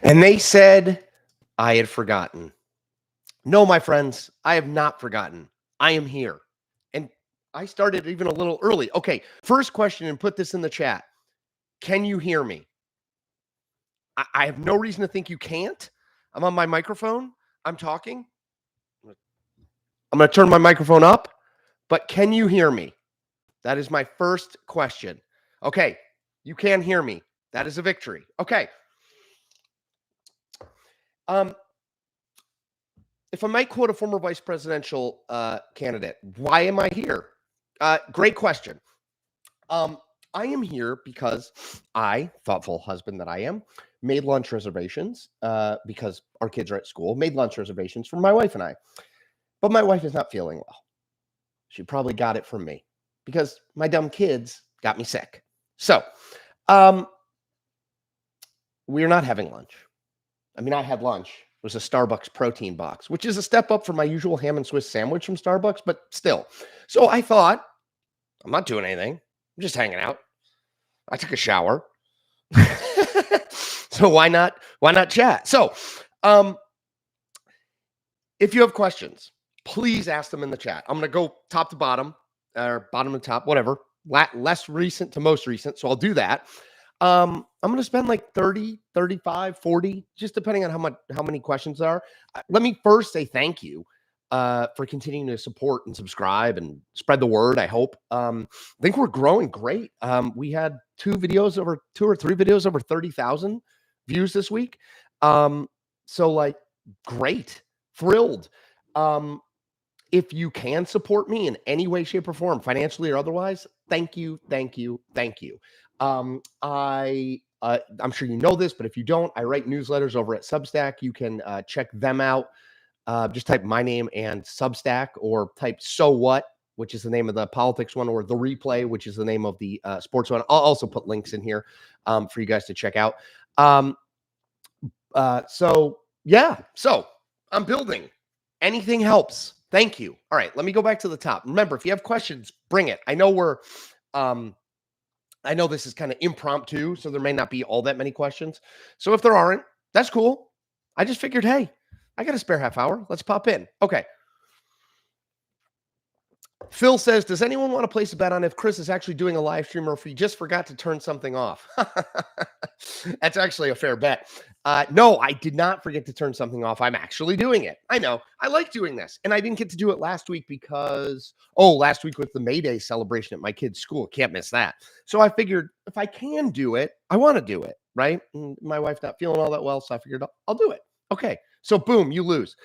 And they said I had forgotten. No, my friends, I have not forgotten. I am here. And I started even a little early. Okay, first question, and put this in the chat. Can you hear me? I have no reason to think you can't. I'm on my microphone. I'm talking. I'm going to turn my microphone up, but can you hear me? That is my first question. Okay, you can hear me. That is a victory. Okay. If I might quote a former vice presidential candidate, why am I here? Great question. I am here because I, thoughtful husband that I am, made lunch reservations because our kids are at school, made lunch reservations for my wife and I. But my wife is not feeling well. She probably got it from me because my dumb kids got me sick. So we're not having lunch. I mean, I had lunch. It was a Starbucks protein box, which is a step up from my usual ham and Swiss sandwich from Starbucks, but still. So I thought, I'm not doing anything. I'm just hanging out. I took a shower. So why not chat? So if you have questions, please ask them in the chat. I'm going to go top to bottom or bottom to top, whatever, less recent to most recent. So I'll do that. I'm going to spend like 30, 35, 40, just depending on how many questions there are. Let me first say thank you for continuing to support and subscribe and spread the word, I hope. I think we're growing great. We had two or three videos over 30,000 views this week. So like, great, thrilled. If you can support me in any way, shape, or form, financially or otherwise, thank you, thank you, thank you. I'm sure you know this, but if you don't, I write newsletters over at Substack. You can check them out. Just type my name and Substack, or type So What, which is the name of the politics one, or The Replay, which is the name of the sports one. I'll also put links in here for you guys to check out. So I'm building. Anything helps. Thank you. All right, let me go back to the top. Remember, if you have questions, bring it. I know I know this is kind of impromptu, so there may not be all that many questions. So if there aren't, that's cool. I just figured, hey, I got a spare half hour. Let's pop in. Okay. Phil says, does anyone want to place a bet on if Chris is actually doing a live stream or if he just forgot to turn something off? That's actually a fair bet. No, I did not forget to turn something off. I'm actually doing it. I know. I like doing this. And I didn't get to do it last week because, last week with the May Day celebration at my kid's school. Can't miss that. So I figured if I can do it, I want to do it, right? And my wife's not feeling all that well, so I figured I'll do it. Okay. So boom, you lose.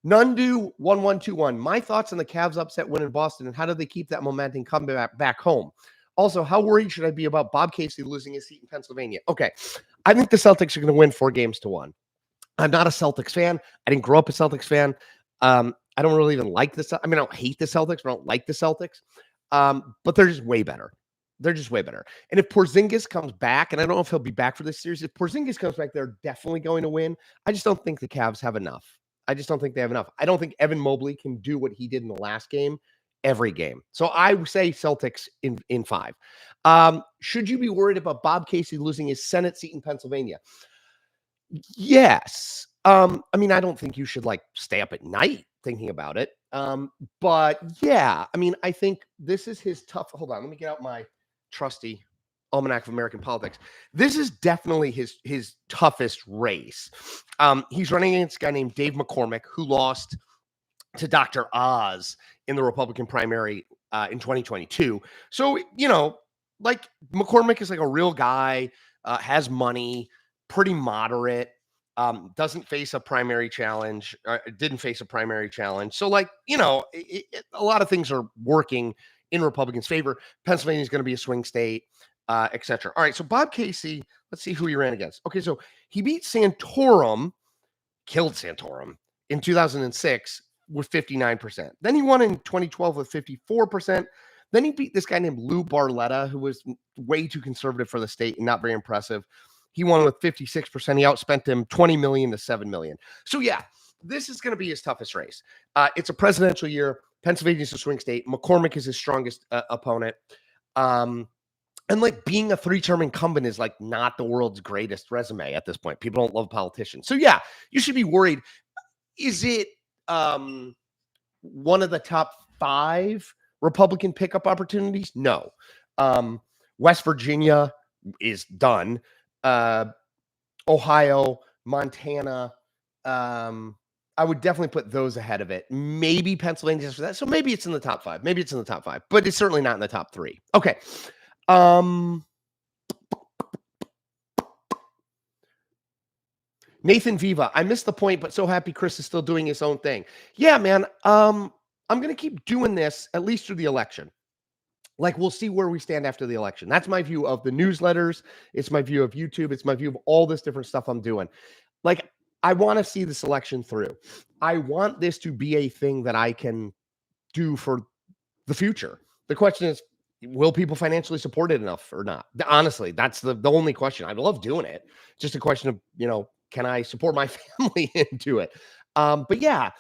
Nundu 1121. My thoughts on the Cavs upset win in Boston, and how do they keep that momentum coming back home? Also, how worried should I be about Bob Casey losing his seat in Pennsylvania? Okay, I think the Celtics are going to win 4-1. I'm not a Celtics fan. I didn't grow up a Celtics fan. I don't really even like this. I mean, I don't hate the Celtics, but I don't like the Celtics. But they're just way better. They're just way better. And if Porzingis comes back, and I don't know if he'll be back for this series, if Porzingis comes back, they're definitely going to win. I just don't think the Cavs have enough. I just don't think they have enough. I don't think Evan Mobley can do what he did in the last game every game. So I would say Celtics in 5. Should you be worried about Bob Casey losing his Senate seat in Pennsylvania? Yes. I mean, I don't think you should stay up at night thinking about it. But yeah, I mean, I think this is his tough. Hold on, let me get out my trusty Almanac of American Politics. This is definitely his toughest race. He's running against a guy named Dave McCormick, who lost to Dr. Oz in the Republican primary in 2022. So, McCormick is a real guy, has money, pretty moderate, doesn't face a primary challenge, didn't face a primary challenge. So, a lot of things are working in Republicans' favor. Pennsylvania is going to be a swing state, etc. All right, so Bob Casey, let's see who he ran against. Okay, so he beat Santorum, killed Santorum in 2006 with 59%. Then he won in 2012 with 54%. Then he beat this guy named Lou Barletta, who was way too conservative for the state and not very impressive. He won with 56%. He outspent him $20 million to $7 million. So yeah, this is going to be his toughest race. It's a presidential year. Pennsylvania is a swing state. McCormick is his strongest opponent. And like being a 3-term incumbent is like not the world's greatest resume at this point. People don't love politicians. So yeah, you should be worried. Is it one of the top 5 Republican pickup opportunities? No. West Virginia is done. Ohio, Montana. I would definitely put those ahead of it. Maybe Pennsylvania just for that. So maybe it's in the top 5. Maybe it's in the top 5, but it's certainly not in the top 3. Okay. Nathan Viva, I missed the point, but so happy Chris is still doing his own thing. Yeah, man. I'm going to keep doing this at least through the election. Like, we'll see where we stand after the election. That's my view of the newsletters. It's my view of YouTube. It's my view of all this different stuff I'm doing. Like, I want to see this election through. I want this to be a thing that I can do for the future. The question is, will people financially support it enough or not? Honestly, that's the only question. I love doing it. Just a question of, can I support my family into it? But yeah,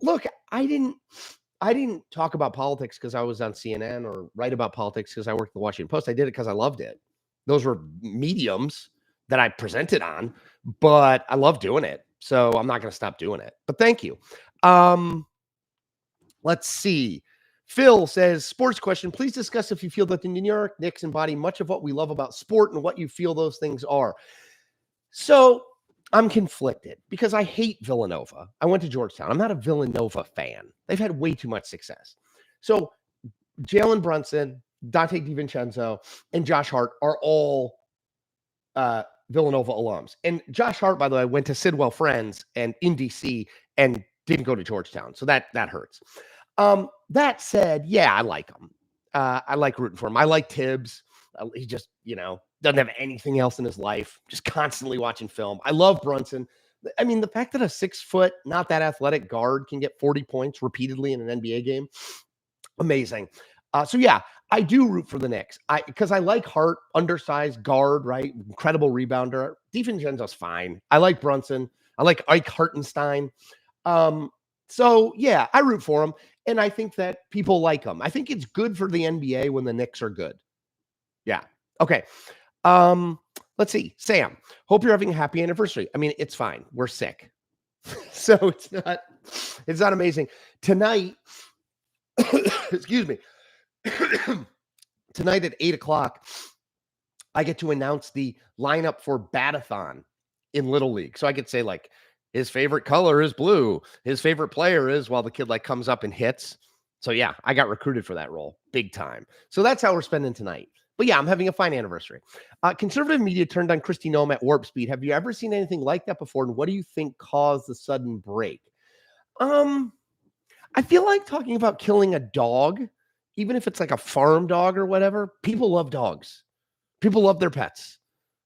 look, I didn't talk about politics because I was on CNN or write about politics because I worked at the Washington Post. I did it because I loved it. Those were mediums that I presented on, but I love doing it. So I'm not going to stop doing it. But thank you. Let's see. Phil says, sports question. Please discuss if you feel that the New York Knicks embody much of what we love about sport and what you feel those things are. So I'm conflicted because I hate Villanova. I went to Georgetown. I'm not a Villanova fan. They've had way too much success. So Jalen Brunson, Dante DiVincenzo, and Josh Hart are all Villanova alums. And Josh Hart, by the way, went to Sidwell Friends and in DC and didn't go to Georgetown. So that hurts. That said, yeah, I like him. I like rooting for him. I like Tibbs. He just, doesn't have anything else in his life, just constantly watching film. I love Brunson. I mean, the fact that a 6 foot, not that athletic guard can get 40 points repeatedly in an NBA game, amazing. So yeah, I do root for the Knicks. Because I like Hart, undersized guard, right? Incredible rebounder. DiVincenzo's fine. I like Brunson. I like Ike Hartenstein. So yeah, I root for him. And I think that people like him. I think it's good for the NBA when the Knicks are good. Yeah. Okay. Let's see. Sam, hope you're having a happy anniversary. I mean, it's fine. We're sick. So it's not amazing. Tonight, excuse me. Tonight at 8:00, I get to announce the lineup for Batathon in Little League. So I could say like his favorite color is blue. His favorite player is, while the kid like comes up and hits. So yeah, I got recruited for that role big time. So that's how we're spending tonight. But yeah, I'm having a fine anniversary. Conservative media turned on Kristi Noem at warp speed. Have you ever seen anything like that before? And what do you think caused the sudden break? I feel like talking about killing a dog, even if it's like a farm dog or whatever, people love dogs. People love their pets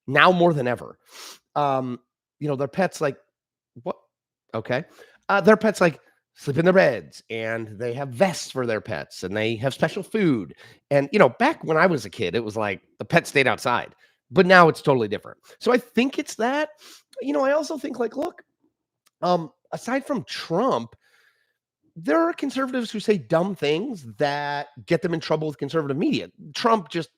now more than ever. Their pets like, what? Okay. Their pets like sleep in their beds, and they have vests for their pets, and they have special food. And, back when I was a kid, it was like the pet stayed outside, but now it's totally different. So I think it's that. I also think like, look, aside from Trump, there are conservatives who say dumb things that get them in trouble with conservative media. Trump just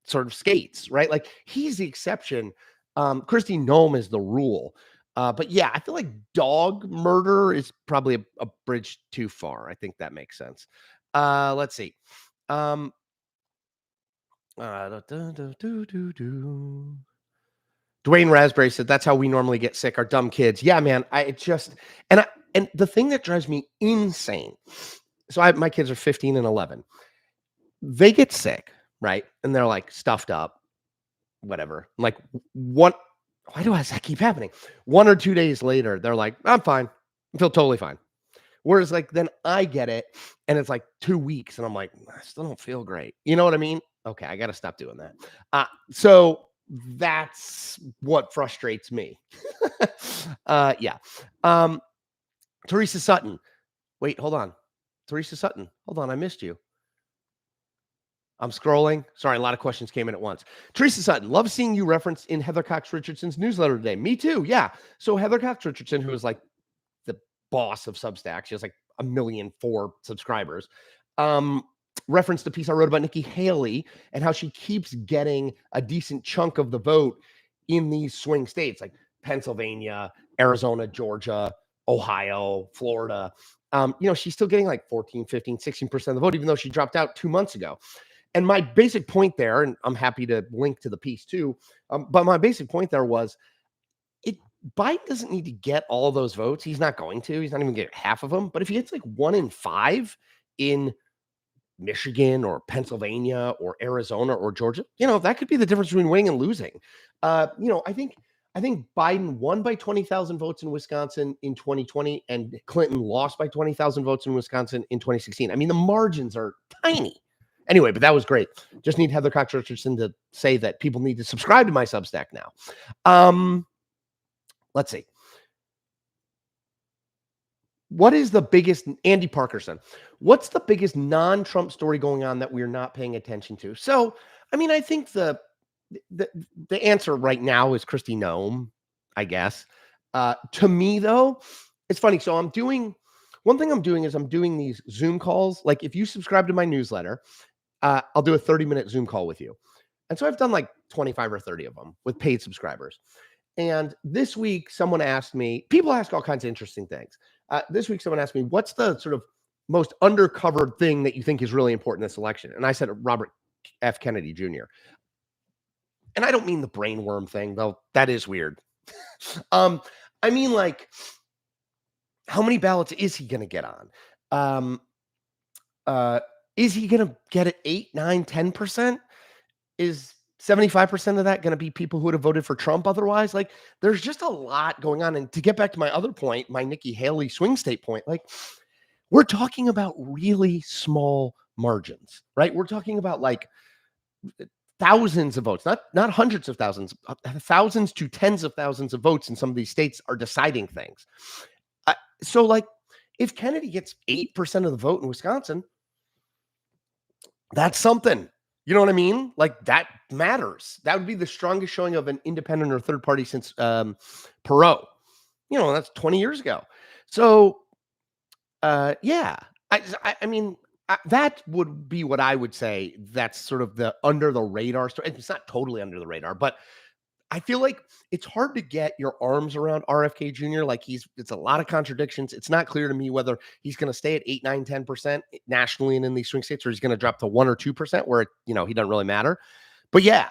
sort of skates, right? Like, he's the exception. Kristi Noem is the rule. But yeah, I feel like dog murder is probably a bridge too far. I think that makes sense. Let's see. Dwayne Raspberry said, that's how we normally get sick, our dumb kids. Yeah, man. And the thing that drives me insane. So my kids are 15 and 11. They get sick, right? And they're like stuffed up, whatever. Like, what? Why does that keep happening? 1 or 2 days later, they're like, I'm fine. I feel totally fine. Whereas like, then I get it and it's like 2 weeks and I'm like, I still don't feel great. You know what I mean? Okay, I got to stop doing that. So that's what frustrates me. Yeah. Teresa Sutton. Wait, hold on. Teresa Sutton. Hold on. I missed you. I'm scrolling. Sorry, a lot of questions came in at once. Teresa Sutton, love seeing you referenced in Heather Cox Richardson's newsletter today. Me too. Yeah. So Heather Cox Richardson, who is like the boss of Substack, she has like 1,000,004 subscribers. referenced a piece I wrote about Nikki Haley and how she keeps getting a decent chunk of the vote in these swing states like Pennsylvania, Arizona, Georgia, Ohio, Florida. She's still getting like 14, 15, 16% of the vote, even though she dropped out 2 months ago. And my basic point there, and I'm happy to link to the piece too, but my basic point there was Biden doesn't need to get all those votes. He's not going to. He's not even get half of them. But if he gets like 1 in 5 in Michigan or Pennsylvania or Arizona or Georgia, that could be the difference between winning and losing. I think Biden won by 20,000 votes in Wisconsin in 2020, and Clinton lost by 20,000 votes in Wisconsin in 2016. I mean, the margins are tiny. Anyway, but that was great. Just need Heather Cox Richardson to say that people need to subscribe to my Substack now. Let's see. What is the biggest, Andy Parkerson, what's the biggest non-Trump story going on that we're not paying attention to? So, I mean, I think the answer right now is Kristi Noem, I guess. To me, though, it's funny. So one thing I'm doing is I'm doing these Zoom calls. Like if you subscribe to my newsletter, I'll do a 30-minute Zoom call with you. And so I've done like 25 or 30 of them with paid subscribers. And this week, someone asked me, people ask all kinds of interesting things. This week, someone asked me, what's the sort of most undercovered thing that you think is really important in this election? And I said, Robert F. Kennedy Jr. And I don't mean the brainworm thing, though that is weird. I mean, like, how many ballots is he going to get on? Is he going to get it 8, 9, 10%? Is 75% of that going to be people who would have voted for Trump otherwise? Like, there's just a lot going on. And to get back to my other point, my Nikki Haley swing state point, like, we're talking about really small margins, right? We're talking about like thousands of votes, not hundreds of thousands, thousands to tens of thousands of votes in some of these states are deciding things. So, like, if Kennedy gets 8% of the vote in Wisconsin, that's something. You know what I mean? Like, that matters. That would be the strongest showing of an independent or third party since Perot. That's 20 years ago. So, yeah. I mean, that would be what I would say. That's sort of the under the radar story. It's not totally under the radar, but I feel like it's hard to get your arms around RFK Jr. Like it's a lot of contradictions. It's not clear to me whether he's going to stay at 8, 9, 10% nationally and in these swing states, or he's going to drop to 1 or 2% where, he doesn't really matter. But yeah,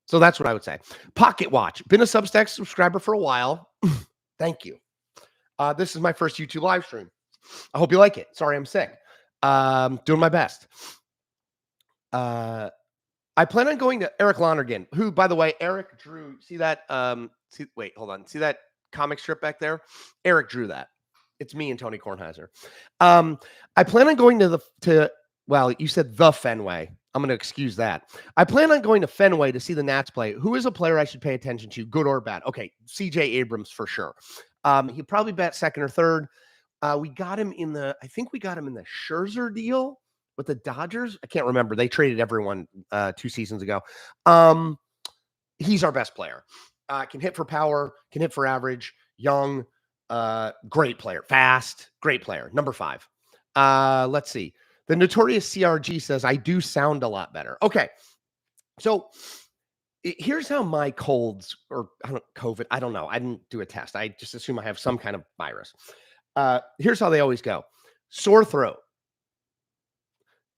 so that's what I would say. Pocket Watch, been a Substack subscriber for a while. Thank you. This is my first YouTube live stream. I hope you like it. Sorry, I'm sick. Doing my best. I plan on going to Eric Lonergan, who, by the way, Eric drew. See that? Wait, hold on. See that comic strip back there? Eric drew that. It's me and Tony Kornheiser. I plan on going well, you said the Fenway. I'm going to excuse that. I plan on going to Fenway to see the Nats play. Who is a player I should pay attention to, good or bad? Okay, CJ Abrams for sure. He'd probably bat second or third. We got him in the Scherzer deal with the Dodgers. I can't remember. They traded everyone 2 seasons ago. He's our best player. Can hit for power, can hit for average, young, great player, fast, great player. Number 5. Let's see. The Notorious CRG says, I do sound a lot better. Okay. So here's how my colds or COVID, I don't know. I didn't do a test. I just assume I have some kind of virus. Here's how they always go. Sore throat,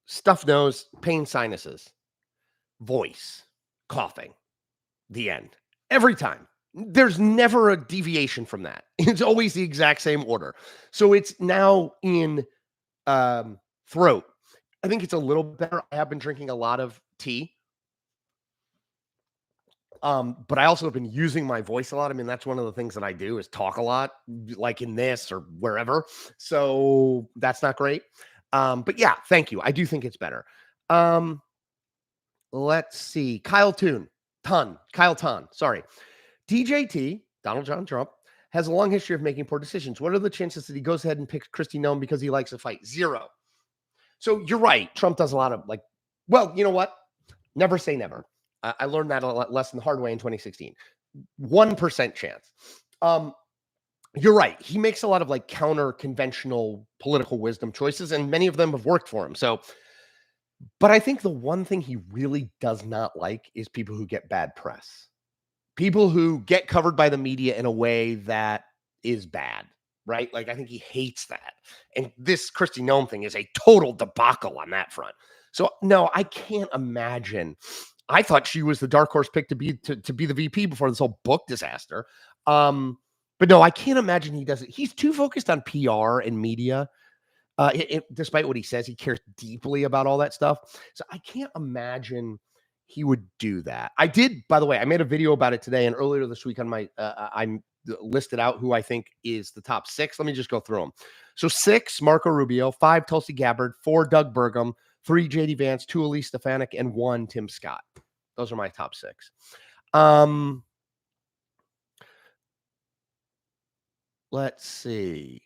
stuffed nose, pain sinuses, voice, coughing, the end. Every time. There's never a deviation from that. It's always the exact same order. So it's now in throat. I think it's a little better. I have been drinking a lot of tea. But I also have been using my voice a lot. I mean, that's one of the things that I do is talk a lot, like in this or wherever. So that's not great. But yeah, thank you. I do think it's better. Let's see. Kyle Ton. Sorry. DJT, Donald John Trump, has a long history of making poor decisions. What are the chances that he goes ahead and picks Kristi Noem because he likes to fight? 0. So you're right. Trump does a lot of well, you know what? Never say never. I learned that a lot lesson the hard way in 2016. 1% chance. You're right. He makes a lot of counter conventional political wisdom choices, and many of them have worked for him. So But I think the one thing he really does not like is people who get bad press. People who get covered by the media in a way that is bad, right? Like, I think he hates that. And this Kristi Noem thing is a total debacle on that front. So, no, I can't imagine. I thought she was the dark horse pick to be the VP before this whole book disaster. But no, I can't imagine he does it. He's too focused on PR and media. Despite what he says, he cares deeply about all that stuff. So I can't imagine he would do that. I did, by the way, I made a video about it today and earlier this week on my, I listed out who I think is the top 6. Let me just go through them. So 6, Marco Rubio, 5, Tulsi Gabbard, 4, Doug Burgum, 3, JD Vance, 2, Elise Stefanik, and 1, Tim Scott. Those are my top 6. Let's see.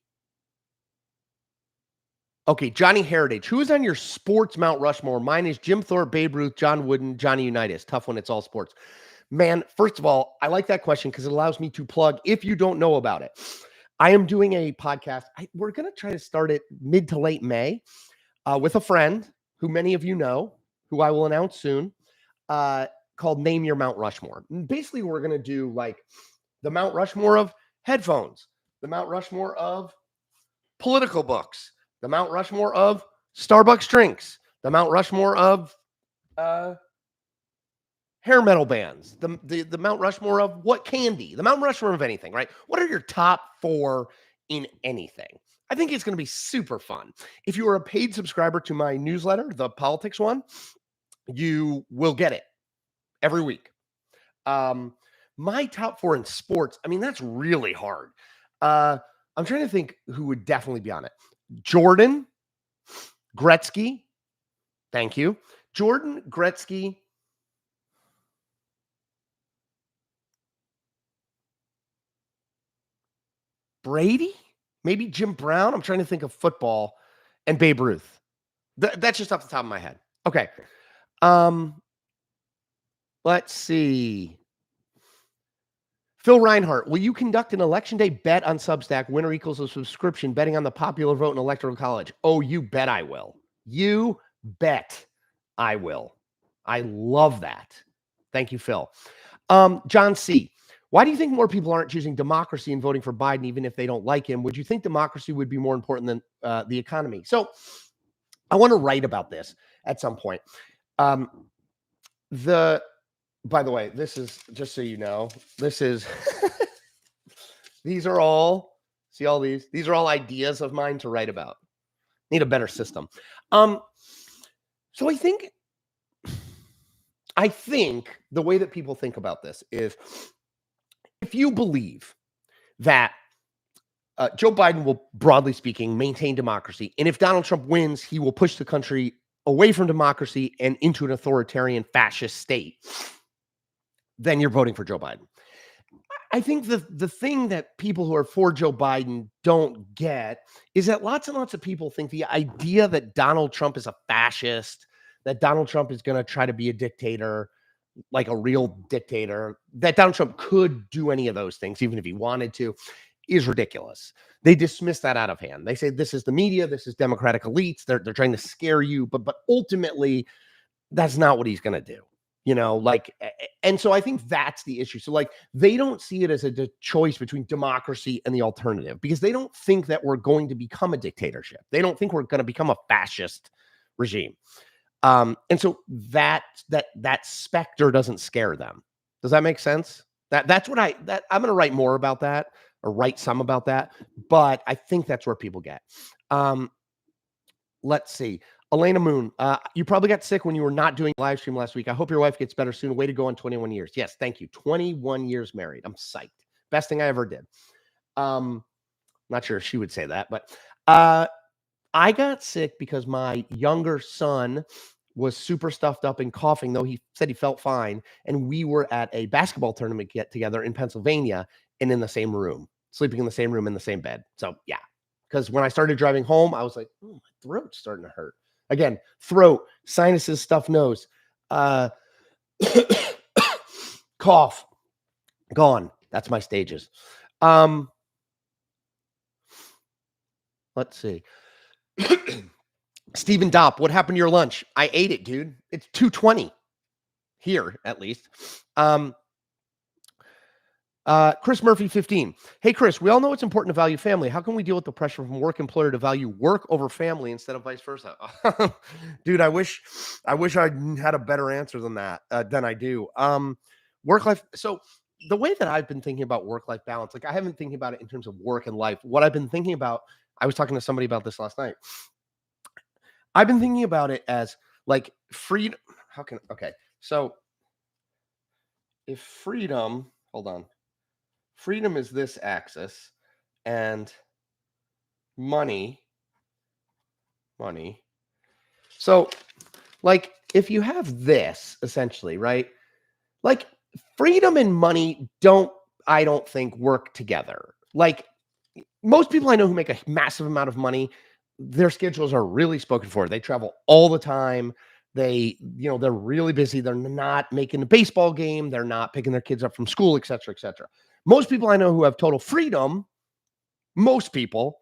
Okay, Johnny Heritage. Who is on your sports Mount Rushmore? Mine is Jim Thorpe, Babe Ruth, John Wooden, Johnny Unitas. Tough one. It's all sports. Man, first of all, I like that question because it allows me to plug, if you don't know about it, I am doing a podcast. We're going to try to start it mid to late May with a friend who many of you know, who I will announce soon, called Name Your Mount Rushmore. And basically, we're going to do like the Mount Rushmore of headphones, the Mount Rushmore of political books, the Mount Rushmore of Starbucks drinks, the Mount Rushmore of hair metal bands, the Mount Rushmore of what candy, the Mount Rushmore of anything, right? What are your top 4 in anything? I think it's going to be super fun. If you are a paid subscriber to my newsletter, the politics one, you will get it every week. My top 4 in sports, I mean, that's really hard. I'm trying to think who would definitely be on it. Jordan, Gretzky. Thank you. Jordan, Gretzky. Brady? Maybe Jim Brown? I'm trying to think of football. And Babe Ruth. That's just off the top of my head. Okay. Let's see. Phil Reinhart, will you conduct an election day bet on Substack? Winner equals a subscription, betting on the popular vote in Electoral College. Oh, you bet I will. You bet I will. I love that. Thank you, Phil. John C. Why do you think more people aren't choosing democracy and voting for Biden, even if they don't like him? Would you think democracy would be more important than the economy? So I want to write about this at some point. By the way, this is, just so you know, this is, these are all, see all these? These are all ideas of mine to write about. Need a better system. So I think the way that people think about this is, if you believe that Joe Biden will, broadly speaking, maintain democracy, and if Donald Trump wins, he will push the country away from democracy and into an authoritarian fascist state, then you're voting for Joe Biden. I think the thing that people who are for Joe Biden don't get is that lots and lots of people think the idea that Donald Trump is a fascist, that Donald Trump is going to try to be a dictator, like a real dictator, that Donald Trump could do any of those things, even if he wanted to, is ridiculous. They dismiss that out of hand. They say this is the media, this is Democratic elites. They're trying to scare you, but ultimately, that's not what he's going to do. You know, like, and so I think that's the issue. So, like, they don't see it as a choice between democracy and the alternative, because they don't think that we're going to become a dictatorship. They don't think we're going to become a fascist regime. And so that specter doesn't scare them. Does that make sense? That's what I'm going to write more about that, or write some about that, but I think that's where people get. Let's see. Elena Moon, you probably got sick when you were not doing live stream last week. I hope your wife gets better soon. Way to go on 21 years. Yes, thank you. 21 years married. I'm psyched. Best thing I ever did. Not sure if she would say that, but I got sick because my younger son was super stuffed up and coughing, though he said he felt fine. And we were at a basketball tournament get together in Pennsylvania and in the same room, sleeping in the same room in the same bed. So yeah, because when I started driving home, I was like, oh, my throat's starting to hurt. Again, throat, sinuses, stuffed nose, cough, gone. That's my stages. Let's see. Stephen Dopp, what happened to your lunch? I ate it, dude. It's 2:20 here, at least. Chris Murphy, 15. Hey, Chris, we all know it's important to value family. How can we deal with the pressure from work employer to value work over family instead of vice versa? Dude, I wish I had a better answer than that, than I do. Work life. So the way that I've been thinking about work life balance, like I haven't thinking about it in terms of work and life. What I've been thinking about, I was talking to somebody about this last night. I've been thinking about it as like freedom. Okay. So if freedom, hold on. Freedom is this axis and money. So like if you have this essentially, right? Like freedom and money I don't think work together. Like most people I know who make a massive amount of money, their schedules are really spoken for. They travel all the time. They're really busy. They're not making the baseball game. They're not picking their kids up from school, et cetera, et cetera. Most people I know who have total freedom, most people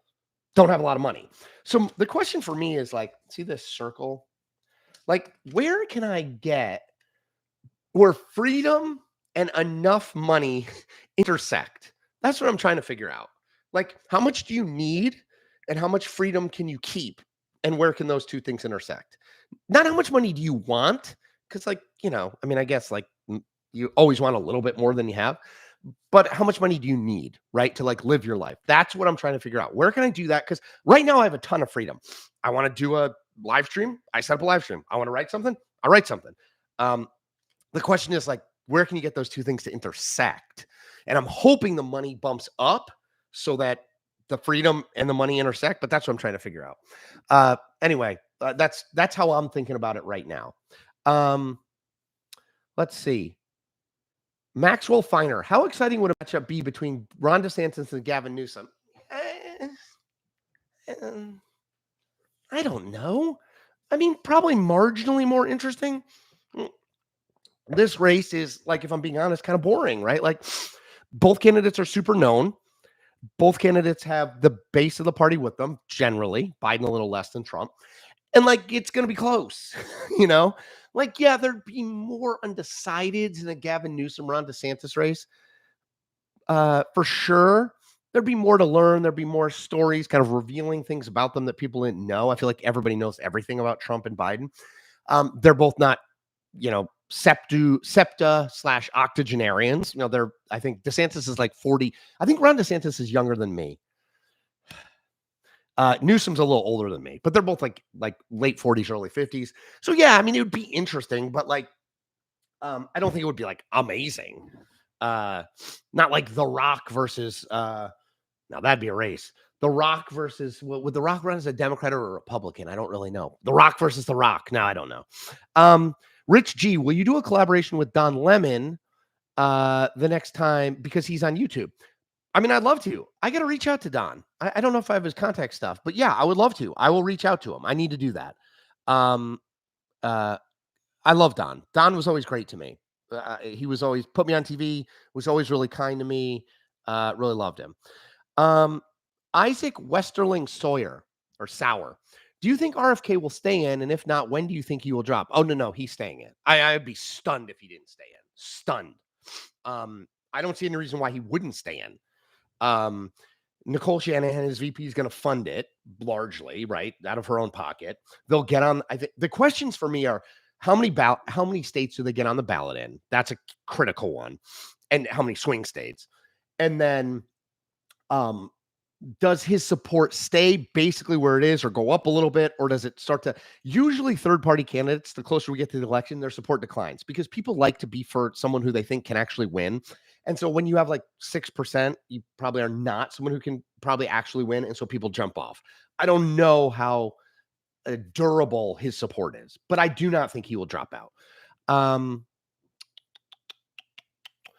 don't have a lot of money. So the question for me is like, see this circle? Like, where can I get where freedom and enough money intersect? That's what I'm trying to figure out. Like, how much do you need and how much freedom can you keep? And where can those two things intersect? Not how much money do you want? Because, like, I mean, I guess like you always want a little bit more than you have, but how much money do you need, right? To like live your life. That's what I'm trying to figure out. Where can I do that? Because right now I have a ton of freedom. I want to do a live stream. I set up a live stream. I want to write something. I write something. The question is like, where can you get those two things to intersect? And I'm hoping the money bumps up so that the freedom and the money intersect, but that's what I'm trying to figure out. Anyway, that's how I'm thinking about it right now. Let's see. Maxwell Finer, how exciting would a matchup be between Ron DeSantis and Gavin Newsom? I don't know. I mean, probably marginally more interesting. This race is, like, if I'm being honest, kind of boring, right? Like, both candidates are super known. Both candidates have the base of the party with them, generally. Biden a little less than Trump. And, like, it's going to be close, Like, yeah, there'd be more undecideds in a Gavin Newsom, Ron DeSantis race. For sure. There'd be more to learn. There'd be more stories kind of revealing things about them that people didn't know. I feel like everybody knows everything about Trump and Biden. They're both not, septa / octogenarians. I think DeSantis is like 40. I think Ron DeSantis is younger than me. Newsom's a little older than me, but they're both like late 40s, early 50s. So yeah, I mean, it would be interesting, but like, I don't think it would be like amazing. Not like The Rock versus, now that'd be a race. The Rock versus, would The Rock run as a Democrat or a Republican? I don't really know. The Rock versus The Rock. Now I don't know. Rich G, will you do a collaboration with Don Lemon the next time because he's on YouTube? I mean, I'd love to. I got to reach out to Don. I don't know if I have his contact stuff, but yeah, I would love to. I will reach out to him. I need to do that. I love Don. Don was always great to me. He was always put me on TV, was always really kind to me. Really loved him. Isaac Westerling Sawyer or Sauer. Do you think RFK will stay in? And if not, when do you think he will drop? Oh, no, he's staying in. I'd be stunned if he didn't stay in. Stunned. I don't see any reason why he wouldn't stay in. Nicole Shanahan, his VP, is going to fund it largely, right, out of her own pocket. They'll get on. I think the questions for me are how many states do they get on the ballot in? That's a critical one, and how many swing states, and then does his support stay basically where it is or go up a little bit, or does it start to? Usually third-party candidates, the closer we get to the election, their support declines because people like to be for someone who they think can actually win. And so when you have like 6%, you probably are not someone who can probably actually win. And so people jump off. I don't know how durable his support is, but I do not think he will drop out.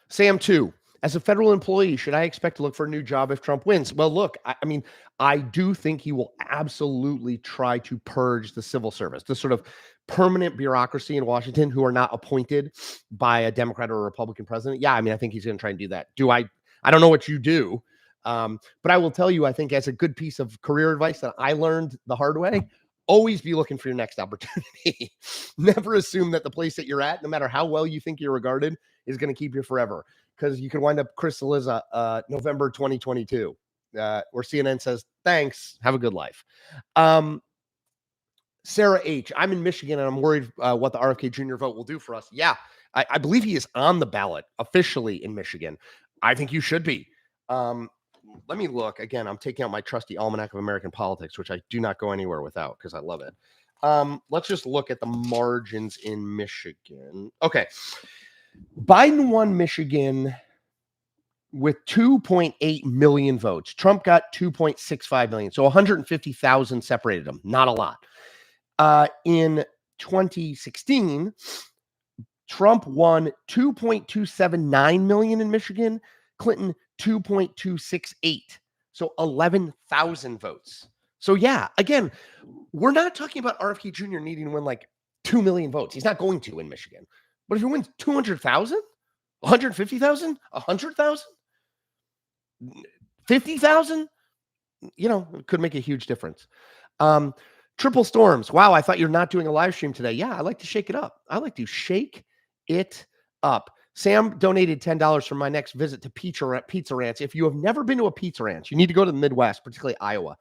Sam 2. As a federal employee, should I expect to look for a new job if Trump wins? Well, look, I mean, I do think he will absolutely try to purge the civil service, the sort of permanent bureaucracy in Washington who are not appointed by a Democrat or a Republican president. Yeah, I mean, I think he's going to try and do that. I don't know what you do, but I will tell you, I think as a good piece of career advice that I learned the hard way, always be looking for your next opportunity. Never assume that the place that you're at, no matter how well you think you're regarded, is going to keep you forever. Because you could wind up Chris Cillizza, November 2022, where CNN says, thanks, have a good life. Sarah H., I'm in Michigan and I'm worried what the RFK Jr. vote will do for us. Yeah, I believe he is on the ballot officially in Michigan. I think you should be. Let me look. Again, I'm taking out my trusty Almanac of American Politics, which I do not go anywhere without because I love it. Let's just look at the margins in Michigan. Okay. Biden won Michigan with 2.8 million votes. Trump got 2.65 million. So 150,000 separated them. Not a lot. In 2016, Trump won 2.279 million in Michigan, Clinton 2.268. So 11,000 votes. So yeah, again, we're not talking about RFK Jr. needing to win like 2 million votes. He's not going to in Michigan. But if he wins 200,000, 150,000, 100,000, 50,000, it could make a huge difference. Triple Storms. Wow, I thought you're not doing a live stream today. Yeah, I like to shake it up. I like to shake it up. Sam donated $10 for my next visit to Pizza Ranch. If you have never been to a Pizza Ranch, you need to go to the Midwest, particularly Iowa.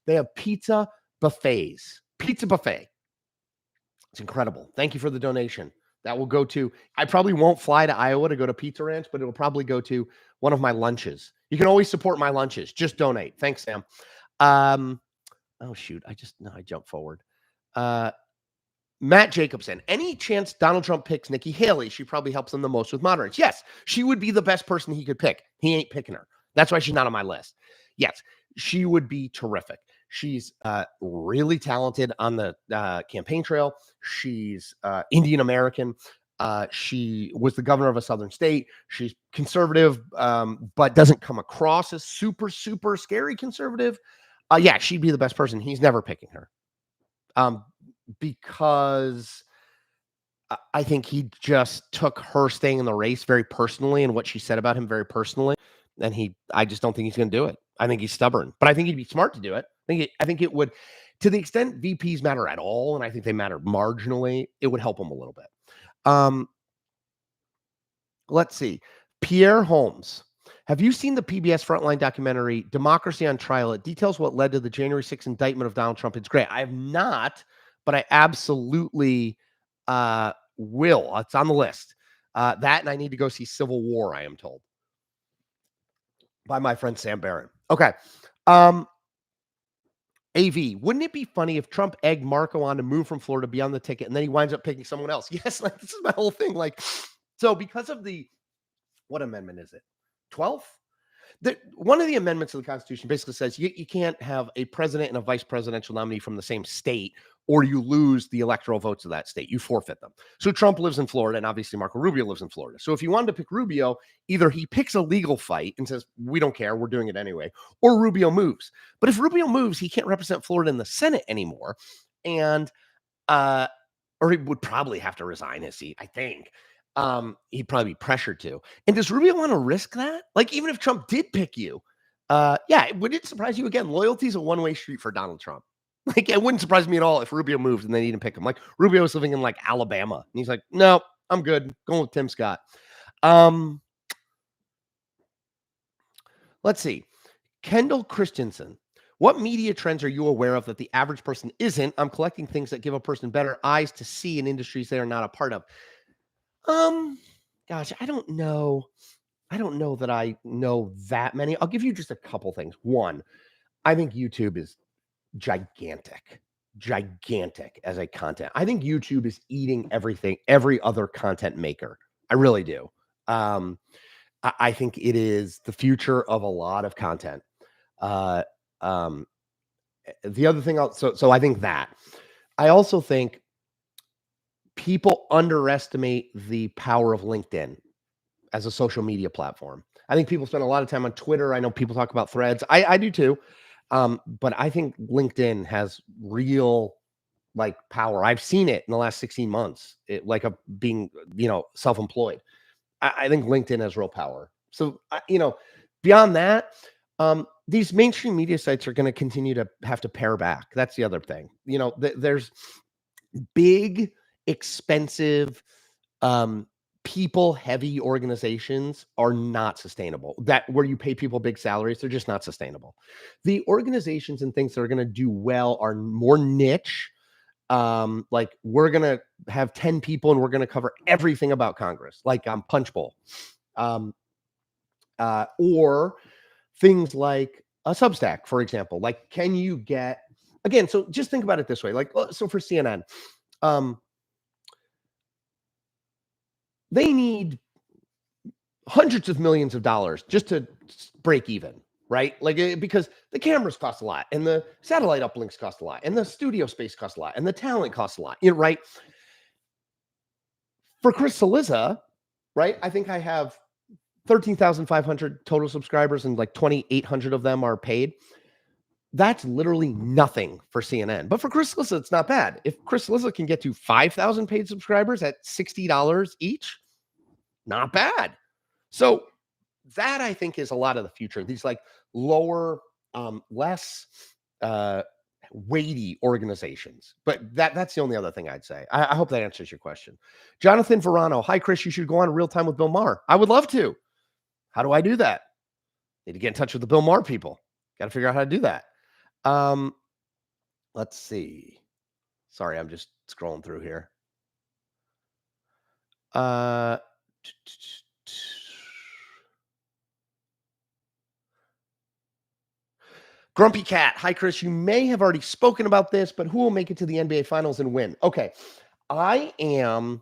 They have pizza buffets. Pizza buffet. It's incredible. Thank you for the donation. That will go to, I probably won't fly to Iowa to go to Pizza Ranch, but it will probably go to one of my lunches. You can always support my lunches. Just donate. Thanks, Sam. Oh, shoot. I jumped forward. Matt Jacobson. Any chance Donald Trump picks Nikki Haley? She probably helps him the most with moderates. Yes, she would be the best person he could pick. He ain't picking her. That's why she's not on my list. Yes, she would be terrific. She's really talented on the campaign trail. She's Indian American. She was the governor of a southern state. She's conservative, but doesn't come across as super, super scary conservative. Yeah, she'd be the best person. He's never picking her. Because I think he just took her staying in the race very personally and what she said about him very personally. And I just don't think he's going to do it. I think he's stubborn, but I think he'd be smart to do it. I think it would, to the extent VPs matter at all, and I think they matter marginally, it would help him a little bit. Let's see. Pierre Holmes. Have you seen the PBS Frontline documentary, Democracy on Trial? It details what led to the January 6th indictment of Donald Trump. It's great. I have not, but I absolutely will. It's on the list. That, and I need to go see Civil War, I am told, by my friend Sam Barron. Okay. AV, wouldn't it be funny if Trump egged Marco on to move from Florida, be on the ticket, and then he winds up picking someone else? Yes, like this is my whole thing. Like, so because of what amendment is it? 12th? One of the amendments of the Constitution basically says you can't have a president and a vice presidential nominee from the same state, or you lose the electoral votes of that state. You forfeit them. So Trump lives in Florida, and obviously Marco Rubio lives in Florida. So if you wanted to pick Rubio, either he picks a legal fight and says, we don't care, we're doing it anyway, or Rubio moves. But if Rubio moves, he can't represent Florida in the Senate anymore. And, or he would probably have to resign his seat, I think. He'd probably be pressured to. And does Rubio want to risk that? Like, even if Trump did pick you, yeah, would it surprise you? Again, loyalty is a one-way street for Donald Trump. Like, it wouldn't surprise me at all if Rubio moved and they didn't pick him. Like, Rubio was living in like Alabama, and he's like, no, I'm good. Going with Tim Scott. Let's see. Kendall Christensen. What media trends are you aware of that the average person isn't? I'm collecting things that give a person better eyes to see in industries they are not a part of. Gosh, I don't know. I don't know that I know that many. I'll give you just a couple things. One, I think YouTube is gigantic as a content. I think YouTube is eating every other content maker. I really do. I think it is the future of a lot of content. The other thing, so I think that. I also think people underestimate the power of LinkedIn as a social media platform. I think people spend a lot of time on Twitter. I know people talk about Threads. I do too. But I think LinkedIn has real like power. I've seen it in the last 16 months, being, self-employed. I think LinkedIn has real power. So, beyond that, these mainstream media sites are going to continue to have to pare back. That's the other thing. There's big, expensive, people heavy organizations are not sustainable. That where you pay people big salaries, they're just not sustainable. The organizations and things that are going to do well are more niche. Like we're going to have 10 people and we're going to cover everything about Congress, like Punchbowl. Or things like a Substack, for example. Like, can you get again? So just think about it this way. Like, so for CNN, they need hundreds of millions of dollars just to break even, right? Like, because the cameras cost a lot, and the satellite uplinks cost a lot, and the studio space costs a lot, and the talent costs a lot, right? For Chris Cillizza, right? I think I have 13,500 total subscribers, and like 2,800 of them are paid. That's literally nothing for CNN. But for Chris Cillizza, it's not bad. If Chris Cillizza can get to 5,000 paid subscribers at $60 each, not bad. So that I think is a lot of the future. These like lower, less weighty organizations. But that's the only other thing I'd say. I hope that answers your question. Jonathan Verano, hi Chris, you should go on Real Time with Bill Maher. I would love to. How do I do that? Need to get in touch with the Bill Maher people. Got to figure out how to do that. Let's see. Sorry, I'm just scrolling through here. Grumpy Cat. Hi, Chris. You may have already spoken about this, but who will make it to the NBA Finals and win? Okay. I am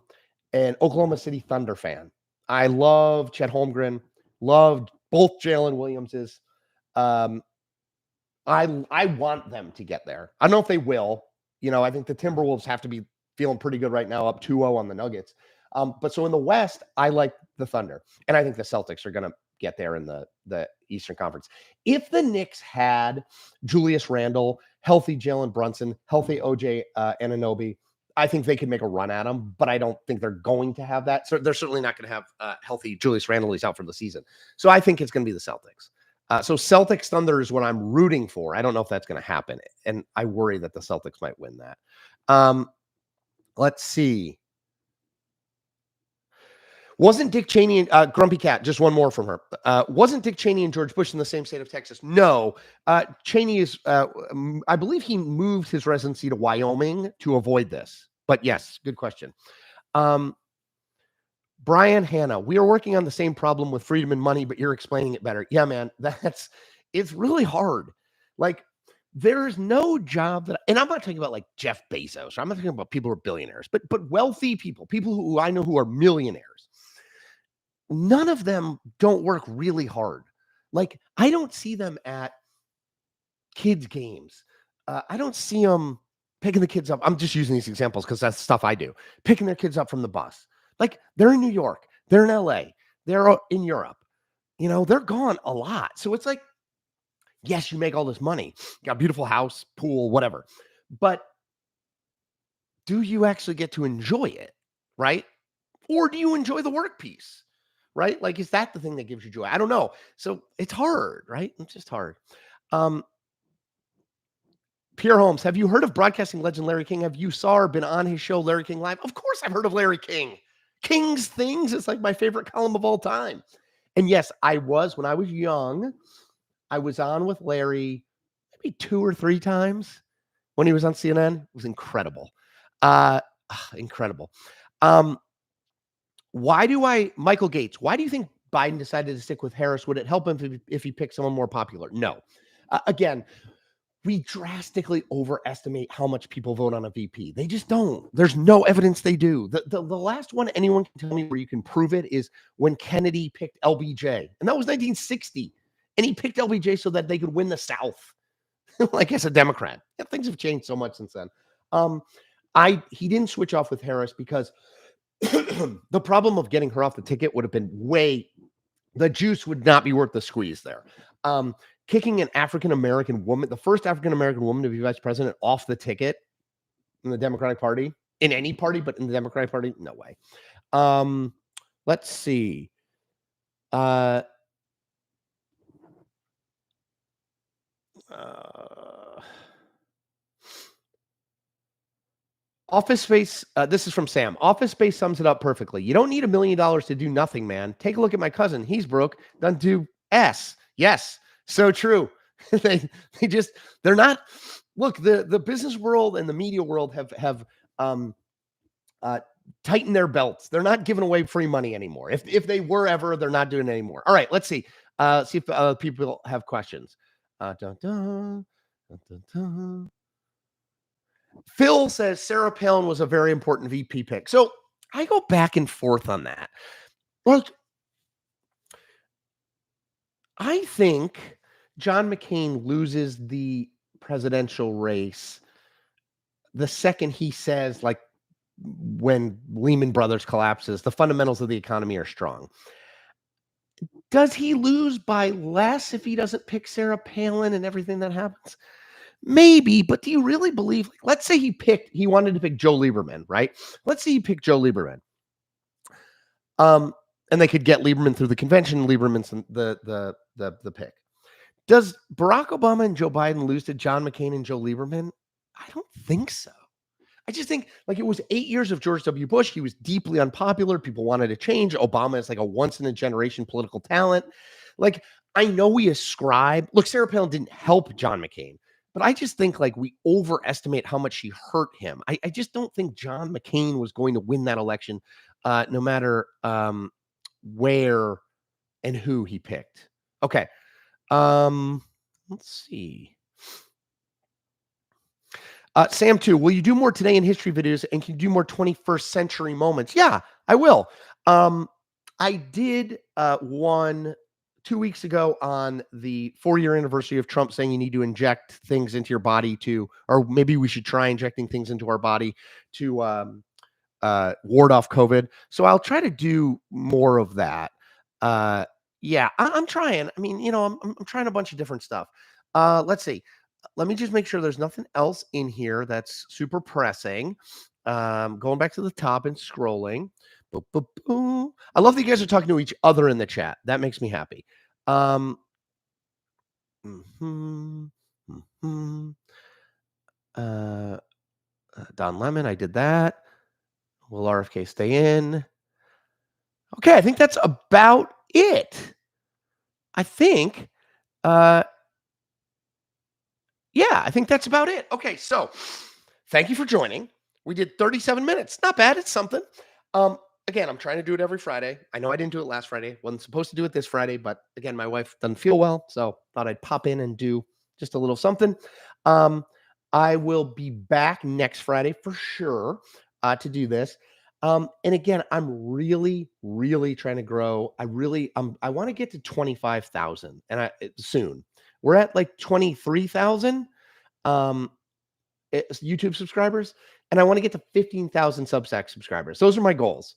an Oklahoma City Thunder fan. I love Chet Holmgren. Loved both Jalen Williamses. I want them to get there. I don't know if they will. I think the Timberwolves have to be feeling pretty good right now, up 2-0 on the Nuggets. But so in the West, I like the Thunder. And I think the Celtics are going to get there in the Eastern Conference. If the Knicks had Julius Randle, healthy Jalen Brunson, healthy OJ Anunoby, I think they could make a run at them, but I don't think they're going to have that. So they're certainly not going to have healthy Julius Randle. He's out for the season. So I think it's going to be the Celtics. So Celtics Thunder is what I'm rooting for. I don't know if that's going to happen. And I worry that the Celtics might win that. Let's see. Wasn't Dick Cheney and Grumpy Cat, just one more from her. Wasn't Dick Cheney and George Bush in the same state of Texas? No. Cheney is, I believe he moved his residency to Wyoming to avoid this. But yes, good question. Brian Hanna, we are working on the same problem with freedom and money, but you're explaining it better. Yeah, man, it's really hard. Like, there's no job that, and I'm not talking about like Jeff Bezos. I'm not talking about people who are billionaires, but wealthy people who I know who are millionaires. None of them don't work really hard. Like, I don't see them at kids' games. I don't see them picking the kids up. I'm just using these examples because that's stuff I do. Picking their kids up from the bus. Like, they're in New York. They're in LA. They're in Europe. They're gone a lot. So it's like, yes, you make all this money. You got a beautiful house, pool, whatever. But do you actually get to enjoy it, right? Or do you enjoy the work piece? Right? Like, is that the thing that gives you joy? I don't know. So it's hard, right? It's just hard. Pierre Holmes, have you heard of broadcasting legend Larry King? Have you saw or been on his show, Larry King Live? Of course I've heard of Larry King. King's Things is like my favorite column of all time. And yes, when I was young, I was on with Larry maybe 2 or 3 times when he was on CNN. It was incredible. Incredible. Michael Gates, why do you think Biden decided to stick with Harris? Would it help him if he picked someone more popular? No. Again, we drastically overestimate how much people vote on a VP. They just don't. There's no evidence they do. The last one anyone can tell me where you can prove it is when Kennedy picked LBJ. And that was 1960. And he picked LBJ so that they could win the South. Like, as a Democrat. Yeah, things have changed so much since then. He didn't switch off with Harris because the problem of getting her off the ticket would have been the juice would not be worth the squeeze there. Kicking an African-American woman, the first African-American woman to be vice president, off the ticket in the Democratic Party, in any party, but in the Democratic Party, no way. Let's see. Uh, Office Space, this is from Sam. Office Space sums it up perfectly. You don't need $1 million to do nothing, man. Take a look at my cousin. He's broke. Doesn't do S. Yes, so true. they they just they're not. Look, the business world and the media world have um uh tightened their belts. They're not giving away free money anymore. If they were ever, they're not doing it anymore. All right, let's see. See if people have questions. Dun, dun, dun, dun, dun. Phil says Sarah Palin was a very important VP pick. So I go back and forth on that. Look, I think John McCain loses the presidential race the second he says, like, when Lehman Brothers collapses, the fundamentals of the economy are strong. Does he lose by less if he doesn't pick Sarah Palin and everything that happens? Maybe, but do you really believe, like, let's say he wanted to pick Joe Lieberman, right? Let's say he picked Joe Lieberman. And they could get Lieberman through the convention, Lieberman's the pick. Does Barack Obama and Joe Biden lose to John McCain and Joe Lieberman? I don't think so. I just think, like, it was 8 years of George W. Bush. He was deeply unpopular. People wanted to change. Obama is like a once in a generation political talent. Like, I know we ascribe, look, Sarah Palin didn't help John McCain, but I just think, like, we overestimate how much she hurt him. I just don't think John McCain was going to win that election, no matter where and who he picked. Okay. Let's see. Sam, too, will you do more Today in History videos, and can you do more 21st century moments? Yeah, I will. I did one 2 weeks ago on the 4-year anniversary of Trump saying you need to inject things into your body or maybe we should try injecting things into our body to ward off COVID. So I'll try to do more of that. Yeah, I'm trying. I mean, I'm trying a bunch of different stuff. Let's see. Let me just make sure there's nothing else in here that's super pressing. Going back to the top and scrolling. Boop, boop, boop. I love that you guys are talking to each other in the chat. That makes me happy. Don Lemon, I did that. Will RFK stay in? Okay, I think that's about it. I think, yeah, I think that's about it. Okay, so thank you for joining. We did 37 minutes. Not bad. It's something. Again, I'm trying to do it every Friday. I know I didn't do it last Friday. Wasn't supposed to do it this Friday, but again, my wife doesn't feel well, so thought I'd pop in and do just a little something. I will be back next Friday for sure to do this. And again, I'm really, really trying to grow. I want to get to 25,000 and soon. We're at like 23,000 YouTube subscribers, and I want to get to 15,000 Substack subscribers. Those are my goals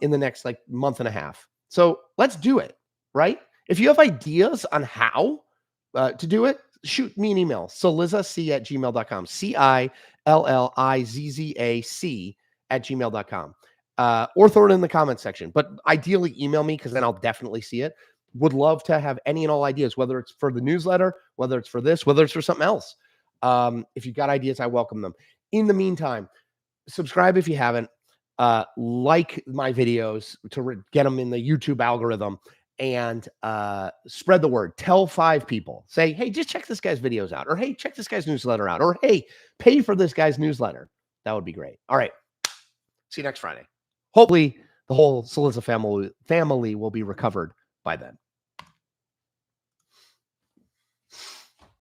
in the next like month and a half. So let's do it, right? If you have ideas on how to do it, shoot me an email, cillizzac@gmail.com, CILLIZZAC@gmail.com, or throw it in the comments section. But ideally, email me because then I'll definitely see it. Would love to have any and all ideas, whether it's for the newsletter, whether it's for this, whether it's for something else. If you've got ideas, I welcome them. In the meantime, subscribe if you haven't. Like my videos to get them in the YouTube algorithm, and spread the word. Tell 5 people. Say, hey, just check this guy's videos out, or hey, check this guy's newsletter out, or hey, pay for this guy's newsletter. That would be great. All right. See you next Friday. Hopefully, the whole Cillizza family will be recovered by then.